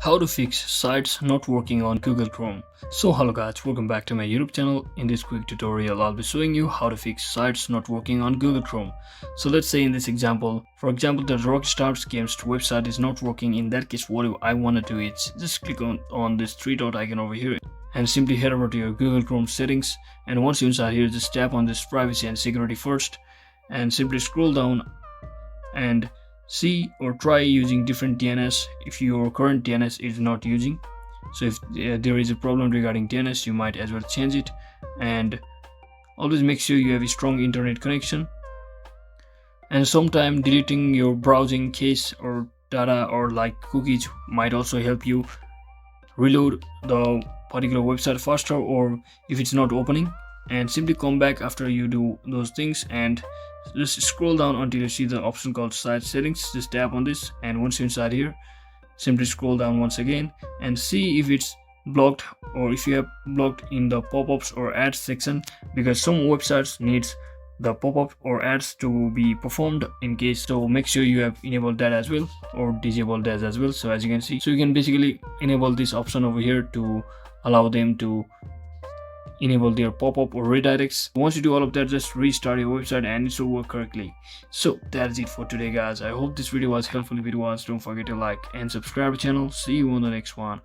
How to fix sites not working on Google Chrome. So hello guys, welcome back to my YouTube channel. In this quick tutorial I'll be showing you how to fix sites not working on Google Chrome. So let's say in this example, for example, the Rockstar Games website is not working. In that case, what I want to do is just click on this three dot icon over here and simply head over to your Google Chrome settings, and once you're inside here, just tap on this privacy and security first and simply scroll down and see or try using different DNS if your current DNS is not using. So if there is a problem regarding DNS, you might as well change it, and always make sure you have a strong internet connection. And sometime deleting your browsing cache or data or like cookies might also help you reload the particular website faster, or if it's not opening. And simply come back after you do those things and just scroll down until you see the option called site settings. Just tap on this, and once you're inside here, simply scroll down once again and see if it's blocked or if you have blocked in the pop-ups or ads section, because some websites needs the pop-up or ads to be performed in case. So make sure you have enabled that as well or disabled that as well. So as you can see, so you can basically enable this option over here to allow them to enable their pop-up or redirects. Once you do all of that, just restart your website and it will work correctly. So that's it for today guys. I hope this video was helpful. If it was, don't forget to like and subscribe to the channel. See you on the next one.